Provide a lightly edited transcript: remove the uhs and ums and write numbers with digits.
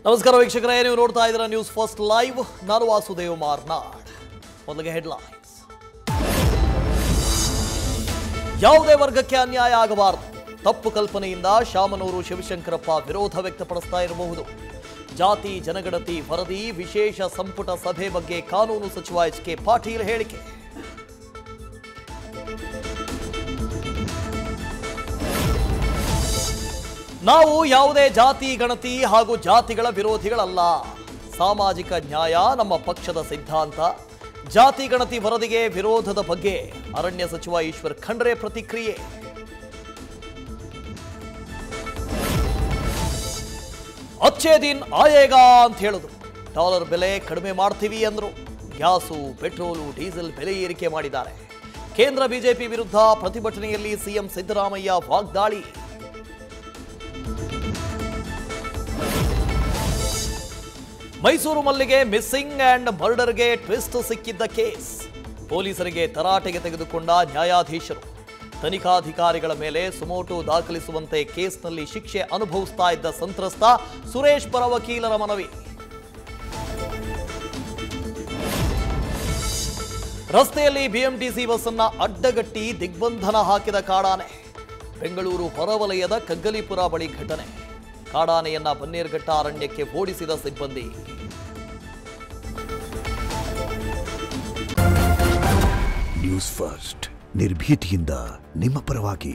ನಮಸ್ಕಾರ ವೀಕ್ಷಕರೇ, ನೀವು ನೋಡ್ತಾ ಇದ್ದೀರಾ ನ್ಯೂಸ್ ಫಸ್ಟ್ ಲೈವ್. ನಾನು ವಾಸುದೇವ್ ಮಾರ್ನಾಡ್. ಮೊದಲಿಗೆ ಹೆಡ್ಲೈನ್ಸ್. ಯಾವುದೇ ವರ್ಗಕ್ಕೆ ಅನ್ಯಾಯ ಆಗಬಾರದು. ತಪ್ಪು ಕಲ್ಪನೆಯಿಂದ ಶಾಮನೂರು ಶಿವಶಂಕರಪ್ಪ ವಿರೋಧ ವ್ಯಕ್ತಪಡಿಸ್ತಾ ಇರಬಹುದು. ಜಾತಿ ಜನಗಣತಿ ವರದಿ ವಿಶೇಷ ಸಂಪುಟ ಸಭೆ ಬಗ್ಗೆ ಕಾನೂನು ಸಚಿವ ಎಚ್.ಕೆ. ಪಾಟೀಲ್ ಹೇಳಿಕೆ. ನಾವು ಯಾವುದೇ ಜಾತಿ ಗಣತಿ ಹಾಗೂ ಜಾತಿಗಳ ವಿರೋಧಿಗಳಲ್ಲ. ಸಾಮಾಜಿಕ ನ್ಯಾಯ ನಮ್ಮ ಪಕ್ಷದ ಸಿದ್ಧಾಂತ. ಜಾತಿ ಗಣತಿ ವರದಿಗೆ ವಿರೋಧದ ಬಗ್ಗೆ ಅರಣ್ಯ ಸಚಿವ ಈಶ್ವರ್ ಖಂಡ್ರೆ ಪ್ರತಿಕ್ರಿಯೆ. ಅಚ್ಚೇ ದಿನ್ ಆಯೇಗಾ ಅಂತ ಹೇಳಿದ್ರು. ಡಾಲರ್ ಬೆಲೆ ಕಡಿಮೆ ಮಾಡ್ತೀವಿ ಅಂದ್ರು. ಗ್ಯಾಸು, ಪೆಟ್ರೋಲು, ಡೀಸೆಲ್ ಬೆಲೆ ಏರಿಕೆ ಮಾಡಿದ್ದಾರೆ. ಕೇಂದ್ರ ಬಿಜೆಪಿ ವಿರುದ್ಧ ಪ್ರತಿಭಟನೆಯಲ್ಲಿ ಸಿಎಂ ಸಿದ್ದರಾಮಯ್ಯ ವಾಗ್ದಾಳಿ. ಮೈಸೂರು ಮಲ್ಲಿಗೆ ಮಿಸ್ಸಿಂಗ್ ಅಂಡ್ ಮರ್ಡರ್ಗೆ ಟ್ವಿಸ್ಟ್ ಸಿಕ್ಕಿದ್ದ ಕೇಸ್. ಪೊಲೀಸರಿಗೆ ತರಾಟೆಗೆ ತೆಗೆದುಕೊಂಡ ನ್ಯಾಯಾಧೀಶರು. ತನಿಖಾಧಿಕಾರಿಗಳ ಮೇಲೆ ಸುಮೋಟೋ ದಾಖಲಿಸುವಂತೆ ಕೇಸ್ನಲ್ಲಿ ಶಿಕ್ಷೆ ಅನುಭವಿಸ್ತಾ ಇದ್ದ ಸಂತ್ರಸ್ತ ಸುರೇಶ್ ಪರ ವಕೀಲರ ಮನವಿ. ರಸ್ತೆಯಲ್ಲಿ ಬಿಎಂಟಿಸಿ ಬಸ್ ಅನ್ನ ಅಡ್ಡಗಟ್ಟಿ ದಿಗ್ಬಂಧನ ಹಾಕಿದ ಕಾಡಾನೆ. ಬೆಂಗಳೂರು ಹೊರವಲಯದ ಕಗ್ಗಲಿಪುರ ಬಳಿ ಘಟನೆ. ಕಾಡಾನೆಯನ್ನ ಬನ್ನೇರ್ಘಟ್ಟ ಅರಣ್ಯಕ್ಕೆ ಓಡಿಸಿದ ಸಿಬ್ಬಂದಿ. ನ್ಯೂಸ್ ಫಸ್ಟ್, ನಿರ್ಭೀತಿಯಿಂದ ನಿಮ್ಮ ಪರವಾಗಿ.